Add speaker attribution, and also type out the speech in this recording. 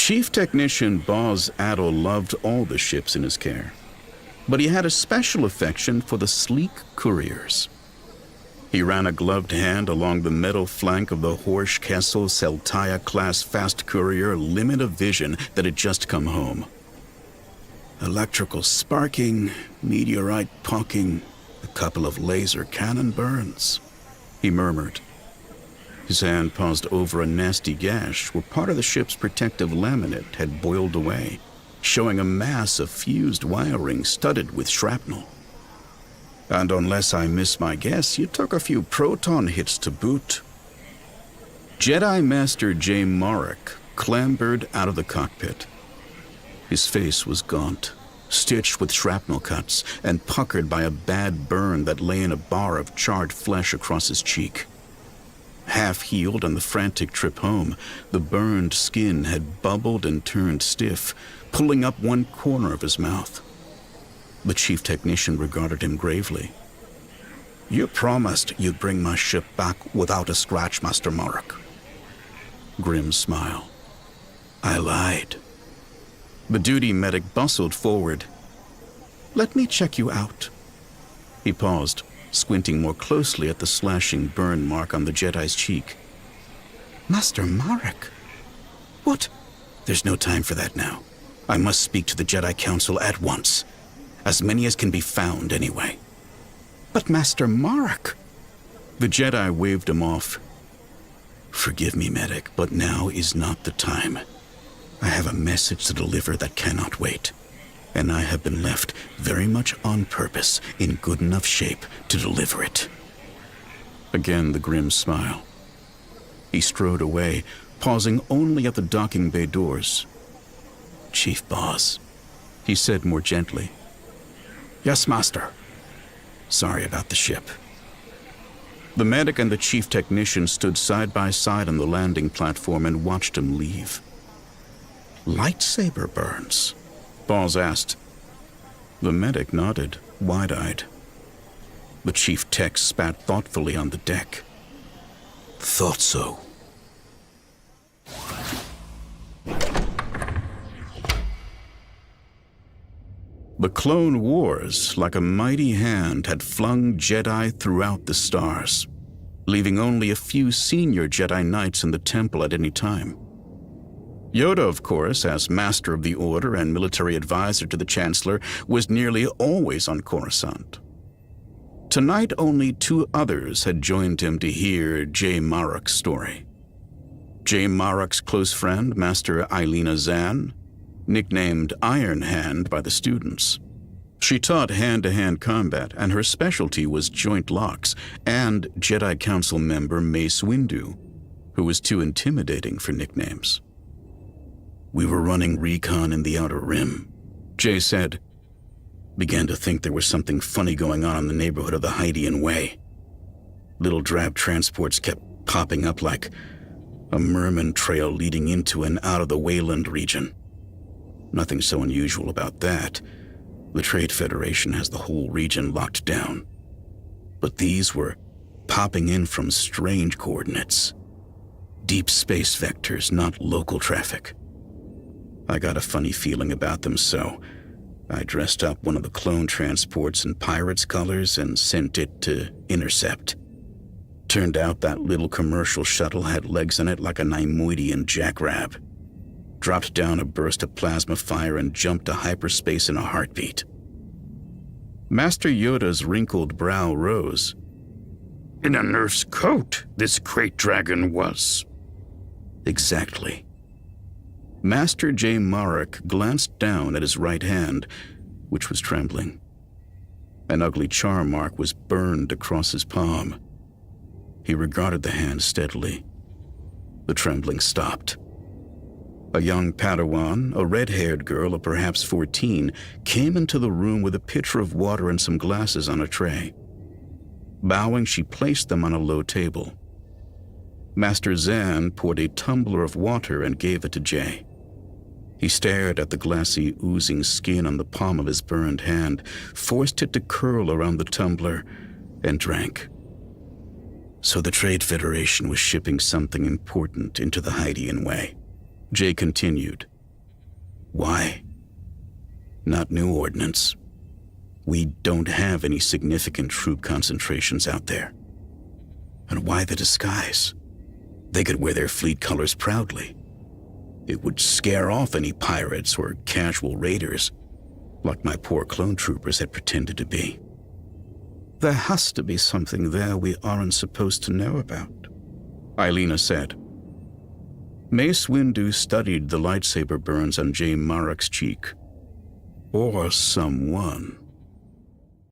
Speaker 1: Chief Technician Boz Addle loved all the ships in his care, but he had a special affection for the sleek couriers. He ran a gloved hand along the metal flank of the Horsch Kessel Celtia-class fast courier limit of vision that had just come home. Electrical sparking, meteorite poking, a couple of laser cannon burns, he murmured. His hand paused over a nasty gash where part of the ship's protective laminate had boiled away, showing a mass of fused wiring studded with shrapnel. And unless I miss my guess, you took a few proton hits to boot. Jedi Master Jai Maruk clambered out of the cockpit. His face was gaunt, stitched with shrapnel cuts and puckered by a bad burn that lay in a bar of charred flesh across his cheek. Half-healed on the frantic trip home, the burned skin had bubbled and turned stiff, pulling up one corner of his mouth. The chief technician regarded him gravely. "You promised you'd bring my ship back without a scratch, Master Maruk." Grim smile. "I lied." The duty medic bustled forward. "Let me check you out." He paused, squinting more closely at the slashing burn mark on the Jedi's cheek. "Master Maruk? What?" "There's no time for that now. I must speak to the Jedi Council at once. As many as can be found, anyway." "But Master Maruk..." The Jedi waved him off. "Forgive me, medic, but now is not the time. I have a message to deliver that cannot wait, and I have been left very much on purpose in good enough shape to deliver it." Again the grim smile. He strode away, pausing only at the docking bay doors. "Chief Boz," he said more gently. "Yes, Master." "Sorry about the ship." The medic and the chief technician stood side by side on the landing platform and watched him leave. "Lightsaber burns?" Boz asked. The medic nodded, wide-eyed. The chief tech spat thoughtfully on the deck. "Thought so." The Clone Wars, like a mighty hand, had flung Jedi throughout the stars, leaving only a few senior Jedi Knights in the temple at any time. Yoda, of course, as Master of the Order and military advisor to the Chancellor, was nearly always on Coruscant. Tonight, only two others had joined him to hear Jai Maruk's story. Jai Maruk's close friend, Master Ilena Zan, nicknamed Iron Hand by the students. She taught hand-to-hand combat, and her specialty was joint locks, and Jedi Council member Mace Windu, who was too intimidating for nicknames. "We were running recon in the Outer Rim," Jay said. "Began to think there was something funny going on in the neighborhood of the Hydian Way. Little drab transports kept popping up like a merman trail leading into and out of the Wayland region. Nothing so unusual about that. The Trade Federation has the whole region locked down. But these were popping in from strange coordinates. Deep space vectors, not local traffic. I got a funny feeling about them, so I dressed up one of the clone transports in pirates' colors and sent it to intercept. Turned out that little commercial shuttle had legs on it like a Neimoidian jackrabbit. Dropped down a burst of plasma fire and jumped to hyperspace in a heartbeat." Master Yoda's wrinkled brow rose. "In a nerf's coat, this crate dragon was." "Exactly." Master Jai Maruk glanced down at his right hand, which was trembling. An ugly char mark was burned across his palm. He regarded the hand steadily. The trembling stopped. A young Padawan, a red-haired girl of perhaps 14, came into the room with a pitcher of water and some glasses on a tray. Bowing, she placed them on a low table. Master Zan poured a tumbler of water and gave it to Jay. He stared at the glassy, oozing skin on the palm of his burned hand, forced it to curl around the tumbler, and drank. "So the Trade Federation was shipping something important into the Hydian Way," Jay continued, Why? Not new ordnance. We don't have any significant troop concentrations out there. And why the disguise? They could wear their fleet colors proudly. It would scare off any pirates or casual raiders, like my poor clone troopers had pretended to be. There has to be something there we aren't supposed to know about, Ilena said. Mace Windu studied the lightsaber burns on Jai Maruk's cheek. Or someone.